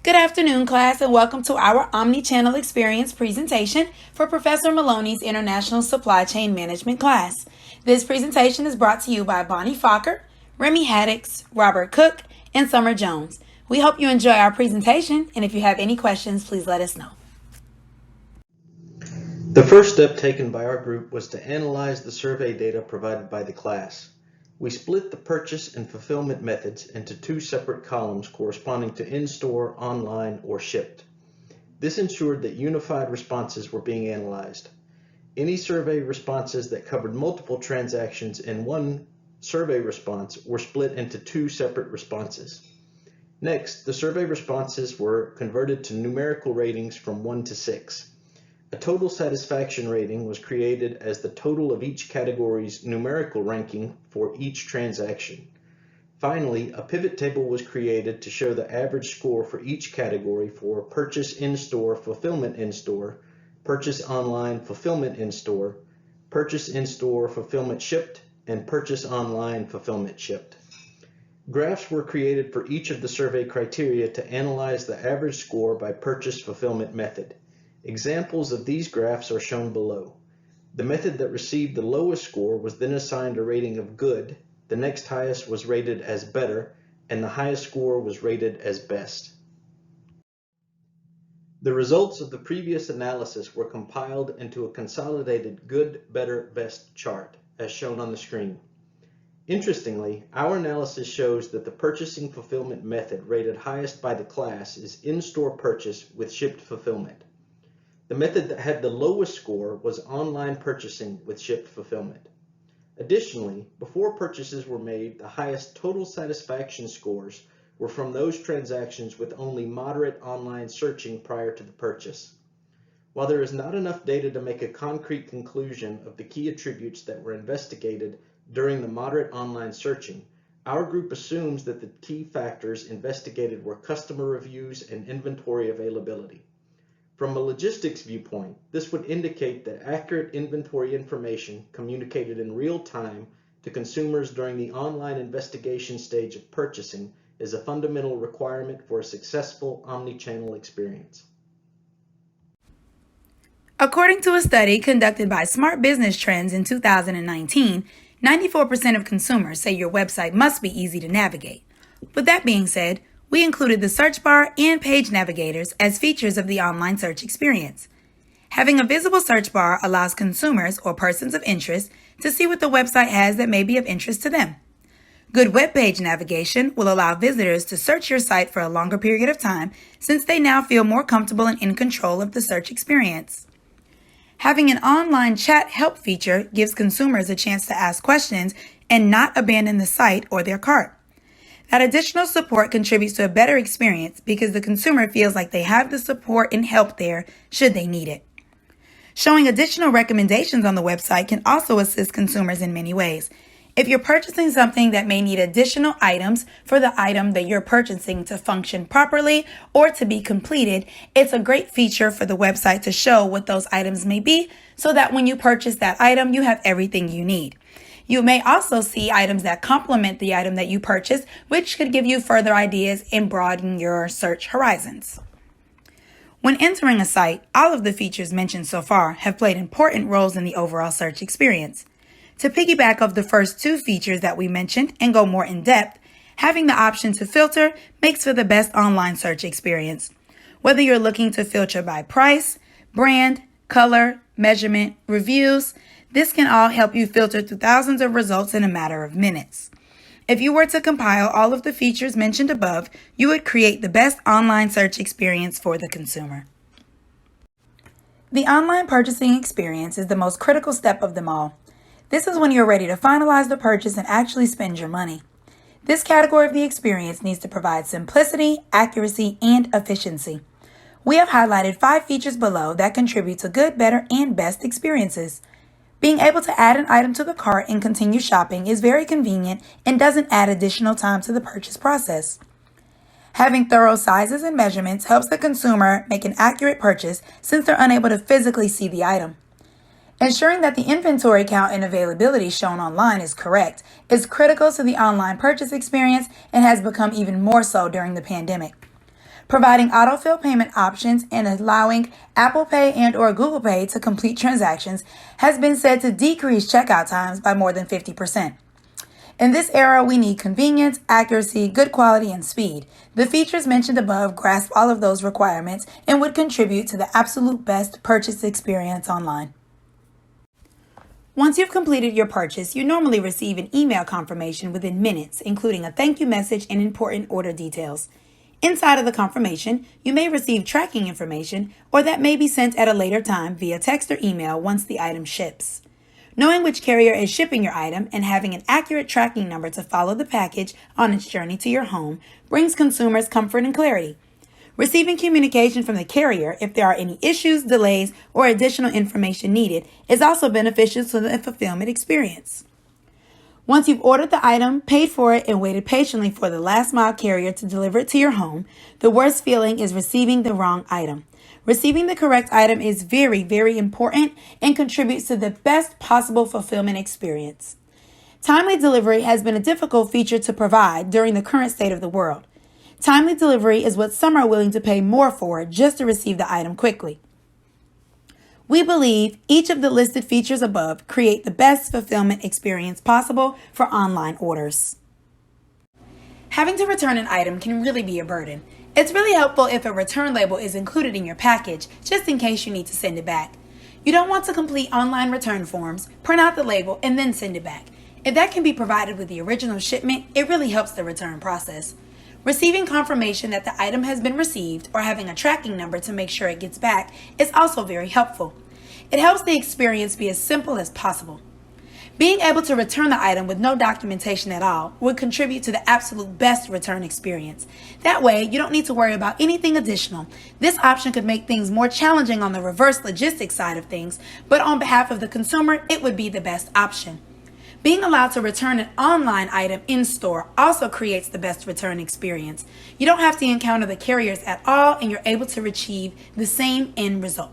Good afternoon, class, and welcome to our Omnichannel Experience presentation for Professor Maloney's International Supply Chain Management class. This presentation is brought to you by Bonnie Fokker, Remi Haddocks, Robert Cook, and Summer Jones. We hope you enjoy our presentation, and if you have any questions, please let us know. The first step taken by our group was to analyze the survey data provided by the class. We split the purchase and fulfillment methods into two separate columns corresponding to in-store, online, or shipped. This ensured that unified responses were being analyzed. Any survey responses that covered multiple transactions in one survey response were split into two separate responses. Next, the survey responses were converted to numerical ratings from 1 to 6. A total satisfaction rating was created as the total of each category's numerical ranking for each transaction. Finally, a pivot table was created to show the average score for each category for purchase in-store, fulfillment in-store, purchase online, fulfillment in-store, purchase in-store, fulfillment shipped, and purchase online, fulfillment shipped. Graphs were created for each of the survey criteria to analyze the average score by purchase fulfillment method. Examples of these graphs are shown below. The method that received the lowest score was then assigned a rating of good, the next highest was rated as better, and the highest score was rated as best. The results of the previous analysis were compiled into a consolidated good, better, best chart, as shown on the screen. Interestingly, our analysis shows that the purchasing fulfillment method rated highest by the class is in-store purchase with shipped fulfillment. The method that had the lowest score was online purchasing with shipped fulfillment. Additionally, before purchases were made, the highest total satisfaction scores were from those transactions with only moderate online searching prior to the purchase. While there is not enough data to make a concrete conclusion of the key attributes that were investigated during the moderate online searching, our group assumes that the key factors investigated were customer reviews and inventory availability. From a logistics viewpoint, this would indicate that accurate inventory information communicated in real time to consumers during the online investigation stage of purchasing is a fundamental requirement for a successful omnichannel experience. According to a study conducted by Smart Business Trends in 2019, 94% of consumers say your website must be easy to navigate. With that being said, we included the search bar and page navigators as features of the online search experience. Having a visible search bar allows consumers or persons of interest to see what the website has that may be of interest to them. Good web page navigation will allow visitors to search your site for a longer period of time since they now feel more comfortable and in control of the search experience. Having an online chat help feature gives consumers a chance to ask questions and not abandon the site or their cart. That additional support contributes to a better experience because the consumer feels like they have the support and help there should they need it. Showing additional recommendations on the website can also assist consumers in many ways. If you're purchasing something that may need additional items for the item that you're purchasing to function properly or to be completed, it's a great feature for the website to show what those items may be so that when you purchase that item, you have everything you need. You may also see items that complement the item that you purchased, which could give you further ideas and broaden your search horizons. When entering a site, all of the features mentioned so far have played important roles in the overall search experience. To piggyback off the first two features that we mentioned and go more in depth, having the option to filter makes for the best online search experience. Whether you're looking to filter by price, brand, color, measurement, reviews, this can all help you filter through thousands of results in a matter of minutes. If you were to compile all of the features mentioned above, you would create the best online search experience for the consumer. The online purchasing experience is the most critical step of them all. This is when you're ready to finalize the purchase and actually spend your money. This category of the experience needs to provide simplicity, accuracy, and efficiency. We have highlighted 5 features below that contribute to good, better, and best experiences. Being able to add an item to the cart and continue shopping is very convenient and doesn't add additional time to the purchase process. Having thorough sizes and measurements helps the consumer make an accurate purchase since they're unable to physically see the item. Ensuring that the inventory count and availability shown online is correct is critical to the online purchase experience and has become even more so during the pandemic. Providing autofill payment options and allowing Apple Pay and/or Google Pay to complete transactions has been said to decrease checkout times by more than 50%. In this era, we need convenience, accuracy, good quality, and speed. The features mentioned above grasp all of those requirements and would contribute to the absolute best purchase experience online. Once you've completed your purchase, you normally receive an email confirmation within minutes, including a thank you message and important order details. Inside of the confirmation, you may receive tracking information, or that may be sent at a later time via text or email once the item ships. Knowing which carrier is shipping your item and having an accurate tracking number to follow the package on its journey to your home brings consumers comfort and clarity. Receiving communication from the carrier if there are any issues, delays, or additional information needed is also beneficial to the fulfillment experience. Once you've ordered the item, paid for it, and waited patiently for the last mile carrier to deliver it to your home, the worst feeling is receiving the wrong item. Receiving the correct item is very, very important and contributes to the best possible fulfillment experience. Timely delivery has been a difficult feature to provide during the current state of the world. Timely delivery is what some are willing to pay more for just to receive the item quickly. We believe each of the listed features above create the best fulfillment experience possible for online orders. Having to return an item can really be a burden. It's really helpful if a return label is included in your package, just in case you need to send it back. You don't want to complete online return forms, print out the label, and then send it back. If that can be provided with the original shipment, it really helps the return process. Receiving confirmation that the item has been received or having a tracking number to make sure it gets back is also very helpful. It helps the experience be as simple as possible. Being able to return the item with no documentation at all would contribute to the absolute best return experience. That way, you don't need to worry about anything additional. This option could make things more challenging on the reverse logistics side of things, but on behalf of the consumer, it would be the best option. Being allowed to return an online item in-store also creates the best return experience. You don't have to encounter the carriers at all, and you're able to achieve the same end result.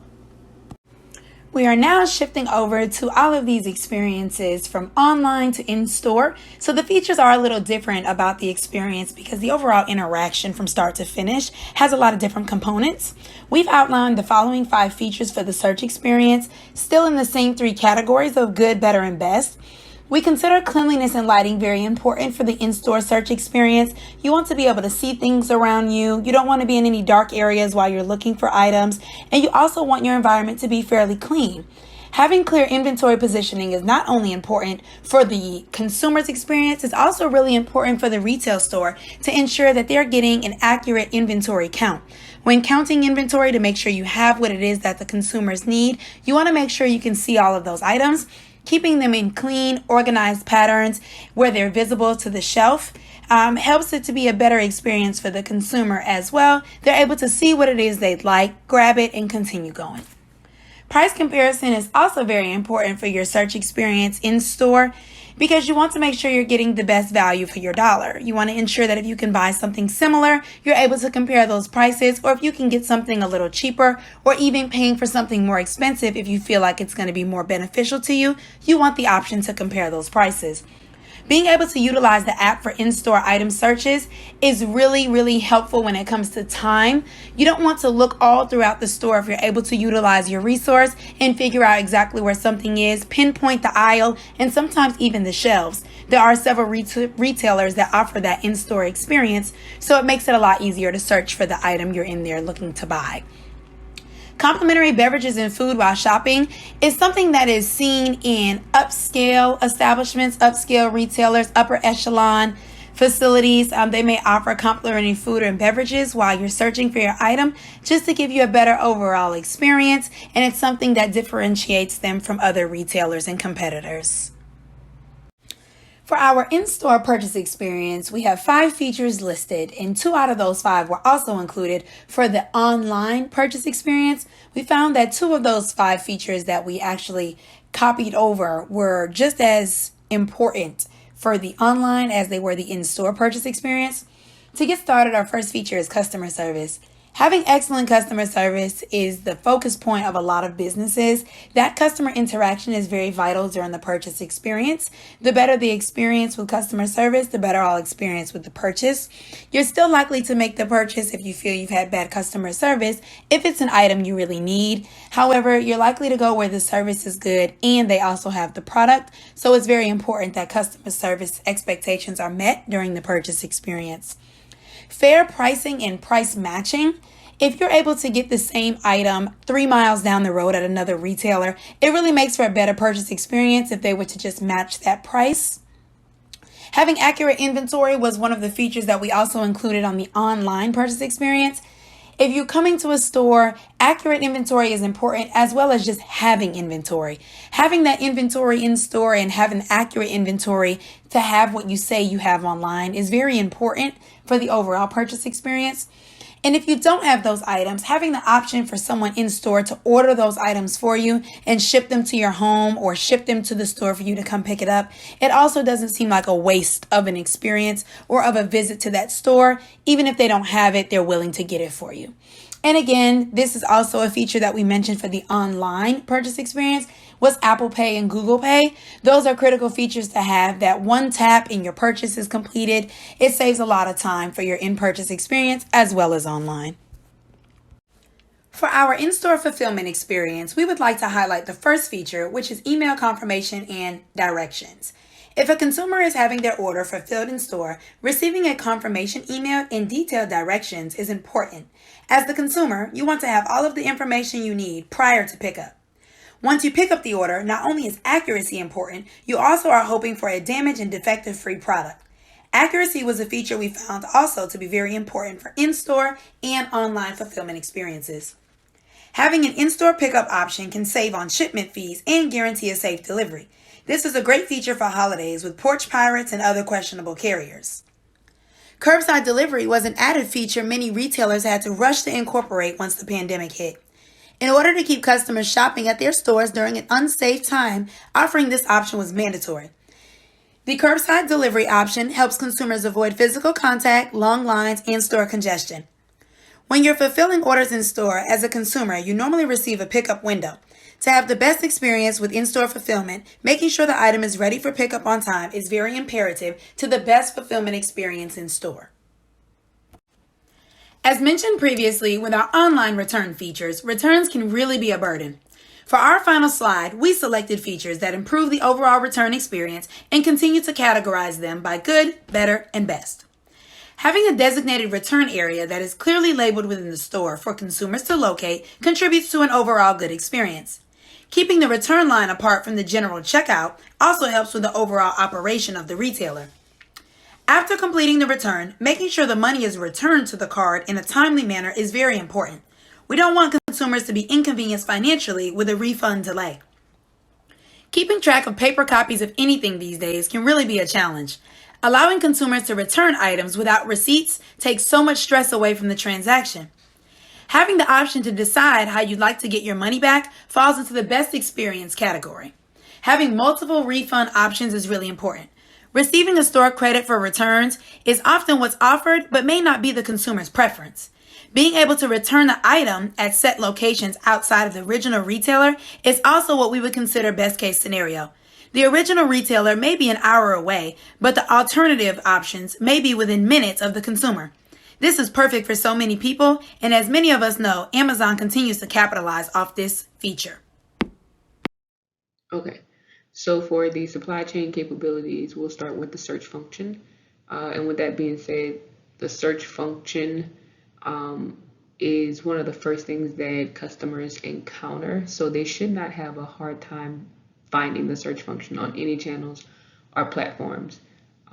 We are now shifting over to all of these experiences from online to in-store. So the features are a little different about the experience because the overall interaction from start to finish has a lot of different components. We've outlined the following 5 features for the search experience, still in the same 3 categories of good, better, and best. We consider cleanliness and lighting very important for the in-store search experience. You want to be able to see things around you. You don't want to be in any dark areas while you're looking for items. And you also want your environment to be fairly clean. Having clear inventory positioning is not only important for the consumer's experience, it's also really important for the retail store to ensure that they're getting an accurate inventory count. When counting inventory to make sure you have what it is that the consumers need, you want to make sure you can see all of those items. Keeping them in clean, organized patterns where they're visible to the shelf helps it to be a better experience for the consumer as well. They're able to see what it is they'd like, grab it, and continue going. Price comparison is also very important for your search experience in store because you want to make sure you're getting the best value for your dollar. You want to ensure that if you can buy something similar, you're able to compare those prices, or if you can get something a little cheaper, or even paying for something more expensive if you feel like it's going to be more beneficial to you, you want the option to compare those prices. Being able to utilize the app for in-store item searches is really, really helpful when it comes to time. You don't want to look all throughout the store if you're able to utilize your resource and figure out exactly where something is, pinpoint the aisle, and sometimes even the shelves. There are several retailers that offer that in-store experience, so it makes it a lot easier to search for the item you're in there looking to buy. Complimentary beverages and food while shopping is something that is seen in upscale establishments, upscale retailers, upper echelon facilities. They may offer complimentary food and beverages while you're searching for your item just to give you a better overall experience, and it's something that differentiates them from other retailers and competitors. For our in-store purchase experience, we have 5 features listed, and 2 out of those 5 were also included for the online purchase experience. We found that 2 of those 5 features that we actually copied over were just as important for the online as they were the in-store purchase experience. To get started, our first feature is customer service. Having excellent customer service is the focus point of a lot of businesses. That customer interaction is very vital during the purchase experience. The better the experience with customer service, the better our experience with the purchase. You're still likely to make the purchase if you feel you've had bad customer service, if it's an item you really need. However, you're likely to go where the service is good and they also have the product. So it's very important that customer service expectations are met during the purchase experience. Fair pricing and price matching. If you're able to get the same item 3 miles down the road at another retailer, it really makes for a better purchase experience if they were to just match that price. Having accurate inventory was one of the features that we also included on the online purchase experience. If you're coming to a store, accurate inventory is important, as well as just having inventory. Having that inventory in store and having accurate inventory to have what you say you have online is very important for the overall purchase experience. And if you don't have those items, having the option for someone in store to order those items for you and ship them to your home or ship them to the store for you to come pick it up, it also doesn't seem like a waste of an experience or of a visit to that store. Even if they don't have it, they're willing to get it for you. And again, this is also a feature that we mentioned for the online purchase experience was Apple Pay and Google Pay. Those are critical features to have. That one tap and your purchase is completed. It saves a lot of time for your in-purchase experience as well as online. For our in-store fulfillment experience, we would like to highlight the first feature, which is email confirmation and directions. If a consumer is having their order fulfilled in store, receiving a confirmation email and detailed directions is important. As the consumer, you want to have all of the information you need prior to pickup. Once you pick up the order, not only is accuracy important, you also are hoping for a damaged and defective-free product. Accuracy was a feature we found also to be very important for in-store and online fulfillment experiences. Having an in-store pickup option can save on shipment fees and guarantee a safe delivery. This is a great feature for holidays with porch pirates and other questionable carriers. Curbside delivery was an added feature many retailers had to rush to incorporate once the pandemic hit. In order to keep customers shopping at their stores during an unsafe time, offering this option was mandatory. The curbside delivery option helps consumers avoid physical contact, long lines, and store congestion. When you're fulfilling orders in store, as a consumer, you normally receive a pickup window. To have the best experience with in-store fulfillment, making sure the item is ready for pickup on time is very imperative to the best fulfillment experience in store. As mentioned previously, with our online return features, returns can really be a burden. For our final slide, we selected features that improve the overall return experience and continue to categorize them by good, better, and best. Having a designated return area that is clearly labeled within the store for consumers to locate contributes to an overall good experience. Keeping the return line apart from the general checkout also helps with the overall operation of the retailer. After completing the return, making sure the money is returned to the card in a timely manner is very important. We don't want consumers to be inconvenienced financially with a refund delay. Keeping track of paper copies of anything these days can really be a challenge. Allowing consumers to return items without receipts takes so much stress away from the transaction. Having the option to decide how you'd like to get your money back falls into the best experience category. Having multiple refund options is really important. Receiving a store credit for returns is often what's offered, but may not be the consumer's preference. Being able to return the item at set locations outside of the original retailer is also what we would consider best case scenario. The original retailer may be an hour away, but the alternative options may be within minutes of the consumer. This is perfect for so many people, and as many of us know, Amazon continues to capitalize off this feature. Okay, so for the supply chain capabilities, we'll start with the search function. And with that being said, the search function is one of the first things that customers encounter. So they should not have a hard time finding the search function on any channels or platforms.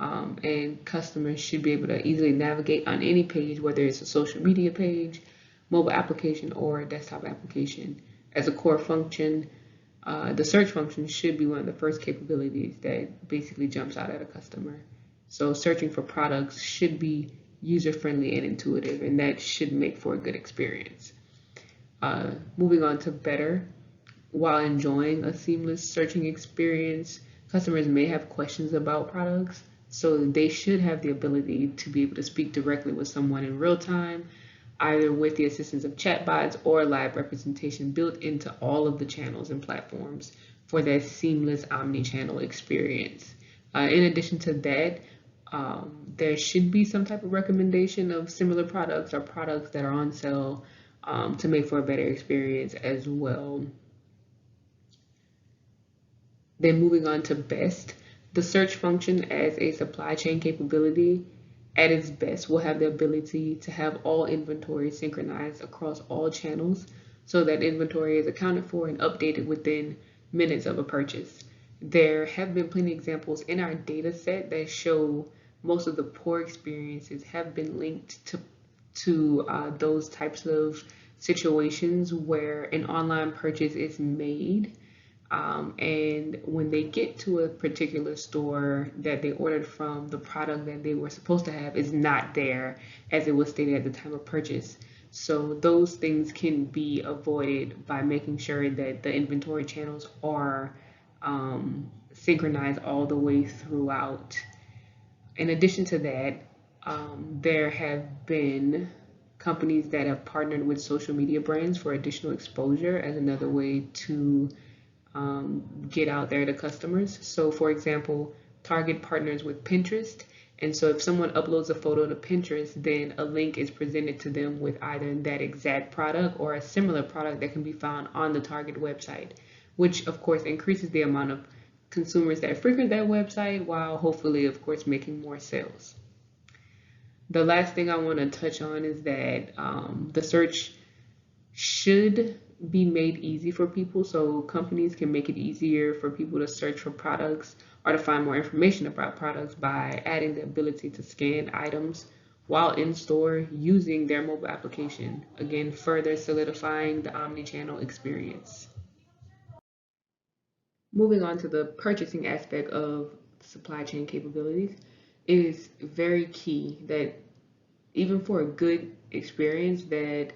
And customers should be able to easily navigate on any page, whether it's a social media page, mobile application, or a desktop application. As a core function, the search function should be one of the first capabilities that basically jumps out at a customer. So searching for products should be user-friendly and intuitive, and that should make for a good experience. Moving on to better, while enjoying a seamless searching experience, customers may have questions about products, so they should have the ability to be able to speak directly with someone in real time either with the assistance of chatbots or live representation built into all of the channels and platforms for that seamless omni-channel experience. In addition to that, there should be some type of recommendation of similar products or products that are on sale to make for a better experience as well. Then moving on to best, the search function as a supply chain capability at its best will have the ability to have all inventory synchronized across all channels so that inventory is accounted for and updated within minutes of a purchase. There have been plenty of examples in our data set that show most of the poor experiences have been linked to those types of situations where an online purchase is made. And when they get to a particular store that they ordered from, the product that they were supposed to have is not there as it was stated at the time of purchase. So those things can be avoided by making sure that the inventory channels are synchronized all the way throughout. In addition to that, there have been companies that have partnered with social media brands for additional exposure as another way to get out there to customers. So for example, Target partners with Pinterest. And so if someone uploads a photo to Pinterest, then a link is presented to them with either that exact product or a similar product that can be found on the Target website, which of course increases the amount of consumers that frequent that website while hopefully, of course, making more sales. The last thing I want to touch on is that the search should be made easy for people, so companies can make it easier for people to search for products or to find more information about products by adding the ability to scan items while in store using their mobile application, again further solidifying the omni-channel experience. Moving on to the purchasing aspect of supply chain capabilities, it is very key that even for a good experience that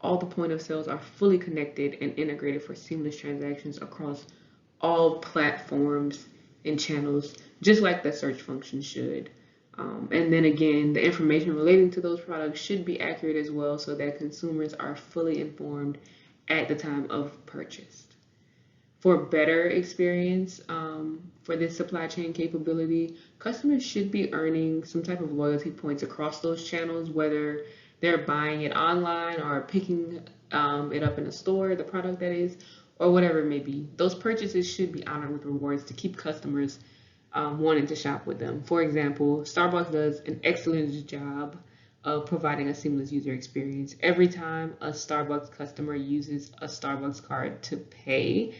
all the point of sales are fully connected and integrated for seamless transactions across all platforms and channels, just like the search function should. And then again, the information relating to those products should be accurate as well so that consumers are fully informed at the time of purchase. For better experience for this supply chain capability, customers should be earning some type of loyalty points across those channels, whether they're buying it online or picking it up in a store, the product that is, or whatever it may be. Those purchases should be honored with rewards to keep customers wanting to shop with them. For example, Starbucks does an excellent job of providing a seamless user experience. Every time a Starbucks customer uses a Starbucks card to pay,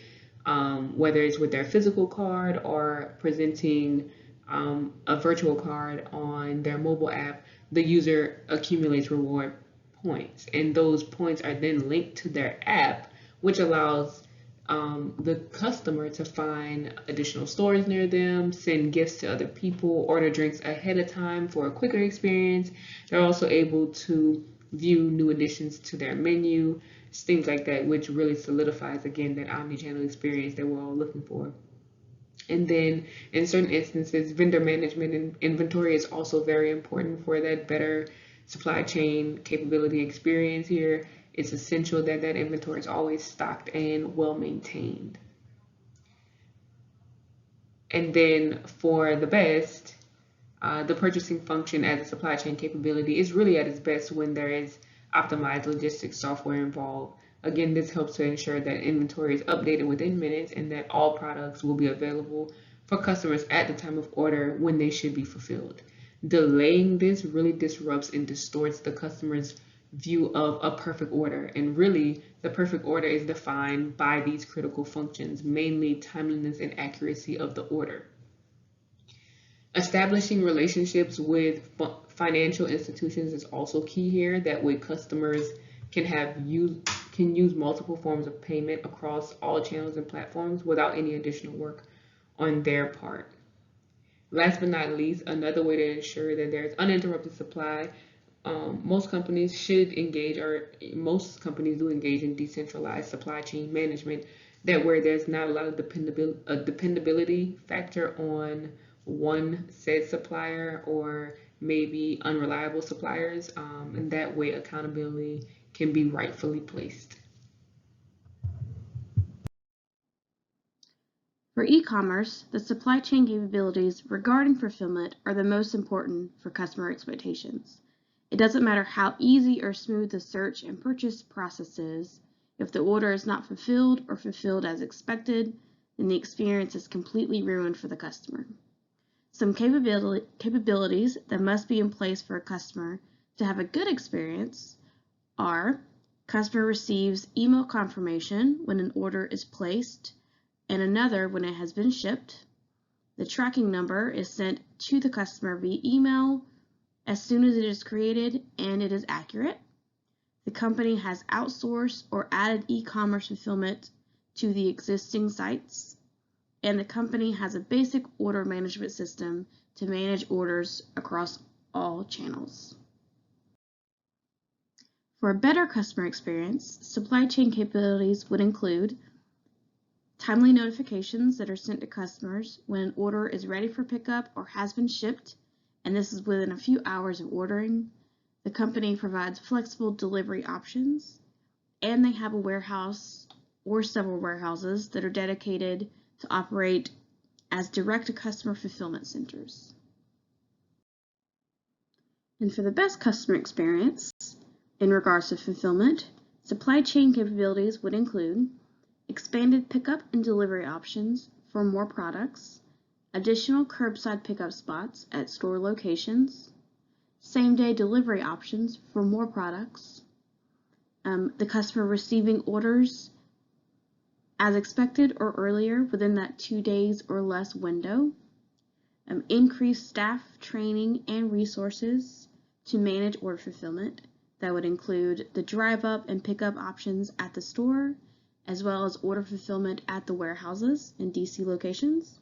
whether it's with their physical card or presenting a virtual card on their mobile app, the user accumulates reward points. And those points are then linked to their app, which allows the customer to find additional stores near them, send gifts to other people, order drinks ahead of time for a quicker experience. They're also able to view new additions to their menu, things like that, which really solidifies, again, that omni-channel experience that we're all looking for. And then in certain instances, vendor management and inventory is also very important for that better supply chain capability experience here. It's essential that that inventory is always stocked and well maintained. And then for the best, the purchasing function as a supply chain capability is really at its best when there is optimized logistics software involved. Again, this helps to ensure that inventory is updated within minutes and that all products will be available for customers at the time of order when they should be fulfilled. Delaying this really disrupts and distorts the customer's view of a perfect order. And really, the perfect order is defined by these critical functions, mainly timeliness and accuracy of the order. Establishing relationships with financial institutions is also key here. That way customers can use multiple forms of payment across all channels and platforms without any additional work on their part. Last but not least, another way to ensure that there's uninterrupted supply, most companies do engage in decentralized supply chain management, that where there's not a lot of dependability factor on one said supplier or maybe unreliable suppliers, and that way accountability can be rightfully placed. For e-commerce, the supply chain capabilities regarding fulfillment are the most important for customer expectations. It doesn't matter how easy or smooth the search and purchase process is, if the order is not fulfilled or fulfilled as expected, then the experience is completely ruined for the customer. Some capabilities that must be in place for a customer to have a good experience are: customer receives email confirmation when an order is placed and another when it has been shipped. The tracking number is sent to the customer via email as soon as it is created and it is accurate. The company has outsourced or added e-commerce fulfillment to the existing sites, and the company has a basic order management system to manage orders across all channels. For a better customer experience, supply chain capabilities would include timely notifications that are sent to customers when an order is ready for pickup or has been shipped, and this is within a few hours of ordering. The company provides flexible delivery options, and they have a warehouse or several warehouses that are dedicated to operate as direct-to-customer fulfillment centers. And for the best customer experience in regards to fulfillment, supply chain capabilities would include expanded pickup and delivery options for more products, additional curbside pickup spots at store locations, same-day delivery options for more products, the customer receiving orders as expected or earlier within that 2 days or less window, increased staff training and resources to manage order fulfillment. That would include the drive-up and pickup options at the store, as well as order fulfillment at the warehouses and DC locations.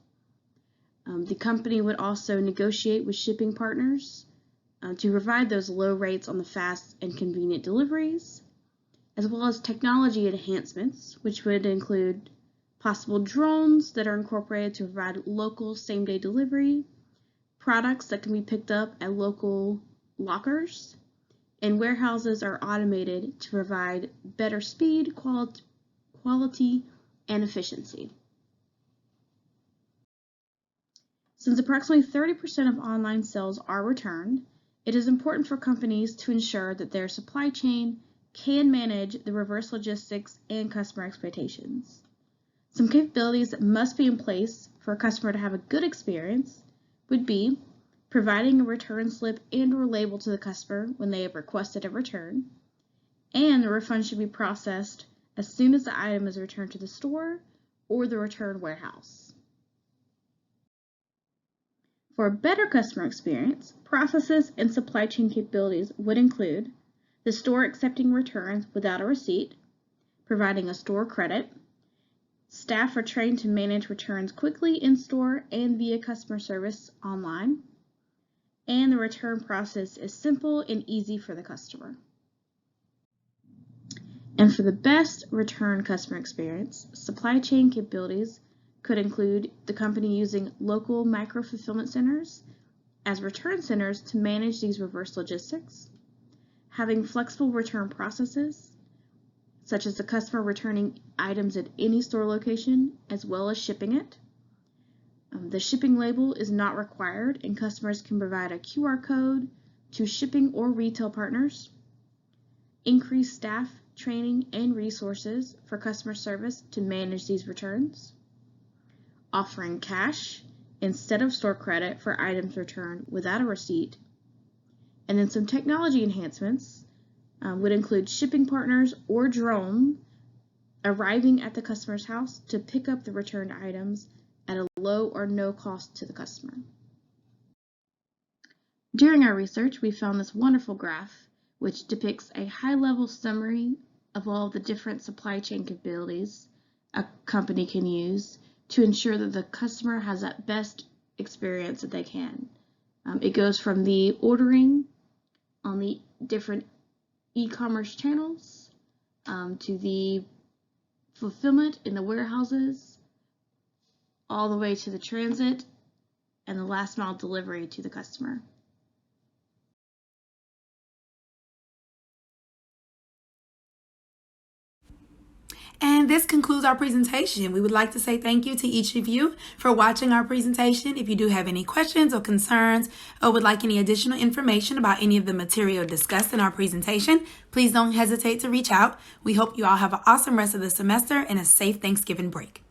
The company would also negotiate with shipping partners to provide those low rates on the fast and convenient deliveries, as well as technology enhancements, which would include possible drones that are incorporated to provide local same-day delivery, products that can be picked up at local lockers, and warehouses are automated to provide better speed, quality, and efficiency. Since approximately 30% of online sales are returned, it is important for companies to ensure that their supply chain can manage the reverse logistics and customer expectations. Some capabilities that must be in place for a customer to have a good experience would be providing a return slip and/or label to the customer when they have requested a return, and the refund should be processed as soon as the item is returned to the store or the return warehouse. For a better customer experience, processes and supply chain capabilities would include the store accepting returns without a receipt, providing a store credit. Staff are trained to manage returns quickly in store and via customer service online, and the return process is simple and easy for the customer. And for the best return customer experience, supply chain capabilities could include the company using local micro-fulfillment centers as return centers to manage these reverse logistics, having flexible return processes, such as the customer returning items at any store location as well as shipping it. The shipping label is not required, and customers can provide a QR code to shipping or retail partners. Increased staff training and resources for customer service to manage these returns. Offering cash instead of store credit for items returned without a receipt. And then some technology enhancements would include shipping partners or drone arriving at the customer's house to pick up the returned items at a low or no cost to the customer. During our research, we found this wonderful graph which depicts a high-level summary of all the different supply chain capabilities a company can use to ensure that the customer has that best experience that they can. It goes from the ordering on the different e-commerce channels to the fulfillment in the warehouses, all the way to the transit and the last mile delivery to the customer. And this concludes our presentation. We would like to say thank you to each of you for watching our presentation. If you do have any questions or concerns or would like any additional information about any of the material discussed in our presentation, please don't hesitate to reach out. We hope you all have an awesome rest of the semester and a safe Thanksgiving break.